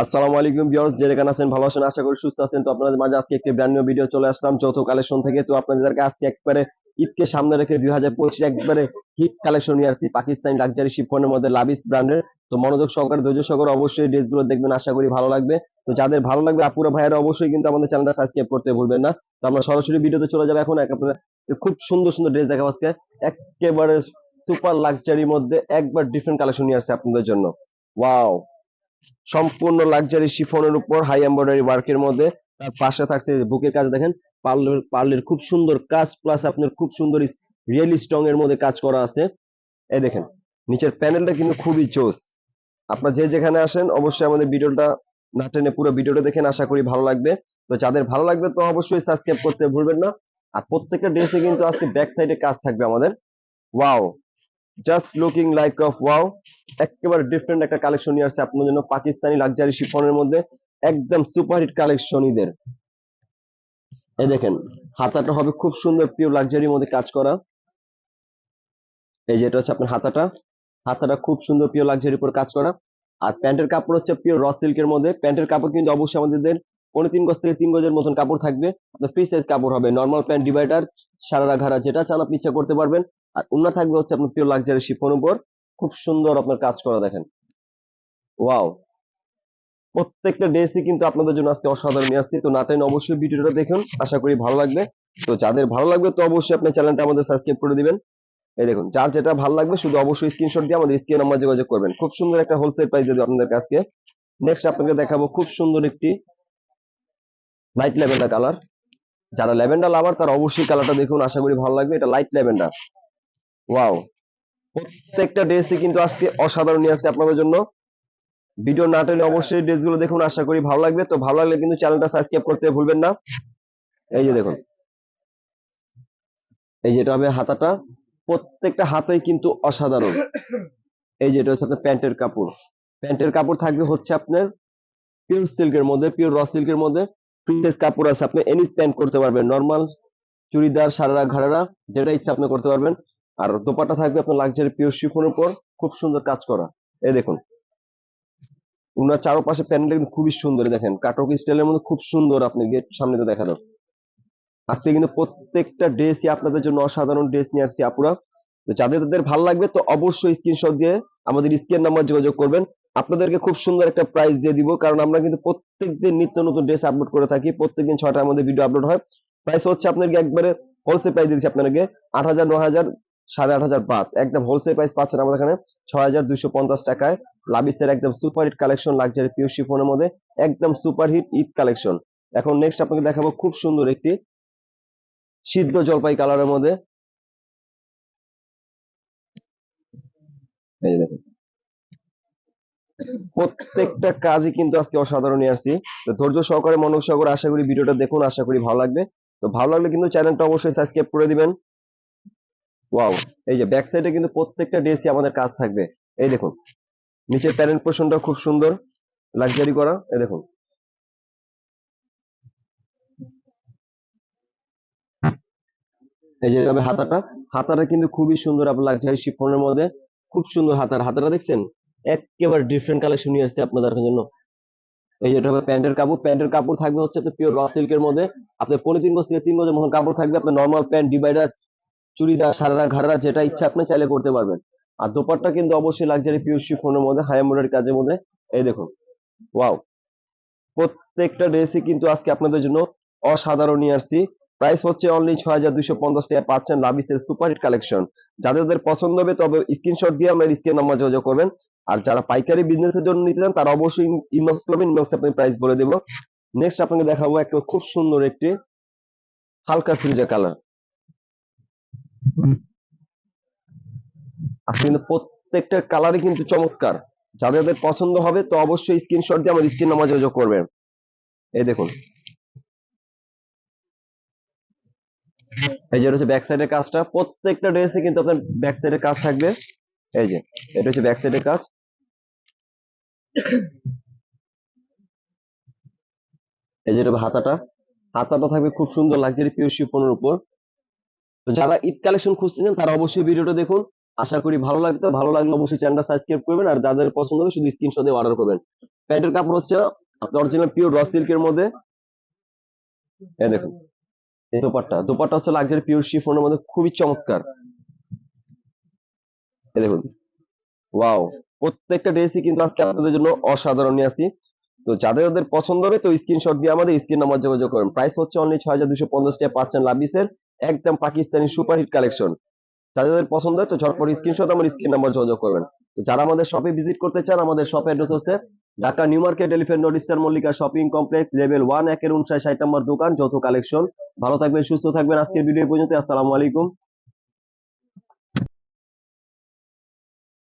আসসালামু আলাইকুম ভিউয়ার্স, যে যেখানে আছেন ভালো আছেন, আশা করি সুস্থ আছেন। তো আপনাদের মাঝে আজকে একটি ব্র্যান্ড নিউ ভিডিও চলে আসলাম যৌথ কালেকশন থেকে। তো আপনাদেরকে আজকে একবারে ঈদকে সামনে রেখে 2025 একবারে হিট কালেকশন নিয়ে আসছি পাকিস্তানি লাক্সারি শিফনের মধ্যে লাভিস ব্র্যান্ডের। তো মনোযোগ সহকারে ধৈর্য সহকারে অবশ্যই ড্রেসগুলো দেখবেন, আশা করি ভালো লাগবে। তো যাদের ভালো লাগবে আপুরা ভাইয়েরা অবশ্যই কিন্তু আমাদের চ্যানেলটা সাবস্ক্রাইব করতে ভুলবেন না। তো আমরা সরাসরি ভিডিওতে চলে যাবো এখন। আপনারা খুব সুন্দর সুন্দর ড্রেস দেখাবো আজকে, একেবারে সুপার লাক্সারির মধ্যে একবার ডিফারেন্ট কালেকশন নিয়ে আসছে আপনাদের জন্য। ওয়াও, সম্পূর্ণ লাক্সারি শিফনের উপর হাই এমব্রয়ডারি ওয়ার্কের মধ্যে। তার পাশে থাকছে বুকের কাজ, দেখেন পার্লের পার্লের খুব সুন্দর কাজ, প্লাস আপনার খুব সুন্দর রিয়েল স্ট্রং এর মধ্যে কাজ করা আছে। এই দেখেন নিচের প্যানেলটা কিন্তু খুবই জোস। আপনারা যে যেখানে আসেন অবশ্যই আমাদের ভিডিওটা না টেনে পুরো ভিডিওটা দেখেন, আশা করি ভালো লাগবে। তো যাদের ভালো লাগবে তো অবশ্যই সাবস্ক্রাইব করতে ভুলবেন না। আর প্রত্যেকটা ড্রেসে কিন্তু আজকে ব্যাক সাইডে কাজ থাকবে আমাদের। Wow, just looking like of wow, একেবারে ডিফারেন্ট একটা কালেকশন নিয়ে আসছে আপনার জন্য পাকিস্তানি লাক্সারি শিফনের মধ্যে, একদম সুপারহিট কালেকশন ঈদের। এই দেখেন হাতাটা হবে খুব সুন্দর পিওর লাক্সারির মধ্যে কাজ করা। এই যে এটা হচ্ছে আপনার হাতাটা, হাতাটা খুব সুন্দর পিওর লাক্সারির উপর কাজ করা। আর প্যান্টের কাপড় হচ্ছে পিওর র সিল্কের মধ্যে। প্যান্টের কাপড় কিন্তু অবশ্যই আমাদের 3.5 গজ থেকে 3 গজের মতন কাপড় থাকবে। আপনার ফ্রি সাইজ কাপড় হবে, নর্মাল প্যান্ট ডিভাইডার সারারা ঘাড়া যেটা চান আপনি ইচ্ছা করতে পারবেন। আর ওন্না থাকবে হচ্ছে আপনার পিওর লাক্সারি শিফন উপর, খুব সুন্দর আপনার কাজ করা দেখেন। ওয়াও, প্রত্যেকটা ড্রেসই কিন্তু আপনাদের জন্য আজকে অসাধারণ নিয়ে আসছি। তো না টেনে অবশ্যই ভিডিওটা দেখুন, আশা করি ভালো লাগবে। তো যাদের ভালো লাগবে তো অবশ্যই আপনার চ্যানেলটা আমাদের সাবস্ক্রাইব করে দিবেন। এই দেখুন যার যেটা ভালো লাগবে শুধু অবশ্যই স্ক্রিনশট দিয়ে আমাদের স্ক্রিন নাম্বার যোগাযোগ করবেন। খুব সুন্দর একটা হোলসেল প্রাইস দেব আপনাদের কাছে। নেক্সট আপনাকে দেখাবো খুব সুন্দর একটি লাইট ল্যাভেন্ডার কালার। যারা ল্যাভেন্ডার লাভার তারা অবশ্যই কালারটা দেখুন, আশা করি ভালো লাগবে। এটা লাইট ল্যাভেন্ডার। ওয়াও, প্রত্যেকটা ড্রেসই কিন্তু আজকে অসাধারণ নিয়ে আসছে আপনাদের জন্য। ভিডিও না টেনে অবশ্যই ড্রেসগুলো দেখুন, আশা করি ভালো লাগবে। তো ভালো লাগলে কিন্তু চ্যানেলটা সাবস্ক্রাইব করতে ভুলবেন না। এই যে দেখুন, এই যেটা হবে হাতাটা, প্রত্যেকটা হাতেই কিন্তু অসাধারণ। এই যেটা হচ্ছে আপনার প্যান্টের কাপড়, প্যান্টের কাপড় থাকবে হচ্ছে আপনার পিওর সিল্কের মধ্যে, পিওর র সিল্কের মধ্যে। ফ্রি সাইজ কাপড় আছে, আপনি এনি প্যান্ট করতে পারবেন, নর্মাল চুড়িদার সারারা ঘাড়ারা যেটা ইচ্ছা আপনি করতে পারবেন। আর দোপাট্টা থাকবে আপনার লাক্সারি পিওর শিফনের উপর, খুব সুন্দর কাজ করা। এই দেখুন উনার চারপাশে প্যানেলটা কিন্তু খুবই সুন্দর, দেখেন কাটক স্টাইলের মধ্যে খুব সুন্দর। আপনি গেট সামনে তো দেখা দাও। আজকে কিন্তু প্রত্যেকটা ড্রেসই আপনাদের জন্য অসাধারণ ড্রেস নিয়ে আসছি আপুরা। তো যাদের ভালো লাগবে তো অবশ্যই স্ক্রিনশট দিয়ে আমাদের স্ক্রিন নাম্বার যোগাযোগ করবেন। আপনাদেরকে খুব সুন্দর একটা প্রাইস দিয়ে দিব, কারণ আমরা কিন্তু প্রত্যেকদিন নিত্য নতুন ড্রেস আপলোড করে থাকি, প্রত্যেকদিন 6টার মধ্যে ভিডিও আপলোড হয়। প্রাইস হচ্ছে আপনাকে একবারে হোলসেল প্রাইস দিচ্ছি আপনাকে 8,000, 9,000, 8,500 বাদ, একদম হোলসেল প্রাইস পাচ্ছেন আমাদের এখানে 6,250 টাকায়। লাবিসের একদম super hit collection luxury pure শিফনের মধ্যে, একদম সুপার হিট ঈদ কালেকশন। এখন নেক্সট আপনাকে দেখাবো খুব সুন্দর একটি সিদ্ধ জলপাই কালারের মধ্যে। এই দেখুন প্রত্যেকটা কাজই কিন্তু আজকে অসাধারণ নিয়ে আসছি। তো ধৈর্য সহকারে মনোযোগ সহকারে আশা করি ভিডিওটা দেখুন, আশা করি ভালো লাগবে। তো ভালো লাগলে কিন্তু চ্যানেলটা অবশ্যই সাবস্ক্রাইব করে দিবেন। ওয়াও, এই যে ব্যাক সাইডে কিন্তু প্রত্যেকটা ড্রেসই আমাদের কাজ থাকবে। এই দেখুন নিচের প্যানেল পোর্শনটা খুব সুন্দর লাক্সারি করা। এই দেখুন এই যে এভাবে হাতাটা, হাতাটা কিন্তু খুবই সুন্দর আপনার লাক্সারি শিফনের মধ্যে, খুব সুন্দর হাতাটা দেখছেন, একেবারে ডিফারেন্ট কালেকশন নিয়ে আসছে আপনাদের জন্য। এই যেটা হবে প্যান্টের কাপড়, প্যান্টের কাপড় থাকবে হচ্ছে আপনার পিওর র সিল্কের মধ্যে। আপনার 3.5 গজ থেকে 3 গজের মতন কাপড় থাকবে। আপনার normal pant divider churidar sharara ঘাড়রা যেটা ইচ্ছা আপনি চাইলে করতে পারবেন। আর দোপাট্টা কিন্তু অবশ্যই লাক্সারি পিওর শিফনের মধ্যে হাই এমব্রয়ডারি কাজের মধ্যে। এই দেখুন ওয়াও, প্রত্যেকটা ড্রেসই কিন্তু আজকে আপনাদের জন্য অসাধারণ নিয়ে আসছি। প্রাইস হচ্ছে অনলি 6,250 টাকা পাচ্ছেন লাভিসের সুপার হিট কালেকশন। যাদের পছন্দ হবে তবে স্ক্রিনশট দিয়ে আমার স্ক্রিন নাম্বার যোগাযোগ করবেন। আর যারা পাইকারি বিজনেসের জন্য নিতে চান তারা অবশ্যই ইনবক্স করবেন, ইনবক্সে আপনি প্রাইস বলে দেবো। নেক্সট আপনাকে দেখাবো একটা খুব সুন্দর একটি হালকা ফিরোজা কালার। আজকে কিন্তু প্রত্যেকটা কালারই কিন্তু চমৎকার। যাদের পছন্দ হবে তো অবশ্যই স্ক্রিনশট দিয়ে আমার স্ক্রিন নাম্বার যোগাযোগ করবেন। এই দেখুন এই যে হচ্ছে ব্যাক সাইডের কাজটা, প্রত্যেকটা ড্রেসে কিন্তু আপনার ব্যাক সাইডের কাজ থাকবে। এই যে এটা হচ্ছে ব্যাক সাইডের কাজ। এই যে হাতাটা, হাতাটা থাকবে খুব সুন্দর লাক্সারি পিওর শিফনের উপর। তো যারা ঈদ কালেকশন খুঁজতেছেন তারা অবশ্যই ভিডিওটা দেখুন। আশা করি ভালো লাগতো, ভালো লাগলে অবশ্যই চ্যানেলটা সাবস্ক্রাইব করবেন, আর যাদের পছন্দ হবে শুধু স্ক্রিনশট দিয়ে অর্ডার করবেন। প্যান্টের কাপড় হচ্ছে অরিজিনাল পিওর র সিল্কের মধ্যে। এই দেখুন এই দোপাট্টা হচ্ছে লাক্সারি পিওর শিফনের মধ্যে, খুবই চমৎকার। এই দেখুন, ওয়াও, প্রত্যেকটা ড্রেসই কিন্তু আজকে আপনাদের জন্য অসাধারণ নিয়ে আসি। তো যাদের যাদের পছন্দ হবে তো স্ক্রিনশট দিয়ে আমাদের স্ক্রিন নাম্বার যোগাযোগ করেন। প্রাইস হচ্ছে অনলি ৬,২৫০ টাকা, পাচ্ছেন লাভিসের একদম পাকিস্তানি সুপারহিট কালেকশন। যাদের যাদের পছন্দ হয় তো ঝটপট স্ক্রিনশট আমার স্ক্রিন নাম্বার যোগাযোগ করবেন। তো যারা আমাদের শপে ভিজিট করতে চান, আমাদের শপ অ্যাড্রেস হচ্ছে Dhaka new market, elephant road, star Mallika shopping complex, level 1, ১-৫৯ নম্বর দোকান, যৌথ কালেকশন। ভালো থাকবেন, সুস্থ থাকবেন। আজকের ভিডিও পর্যন্ত। আসসালামু আলাইকুম।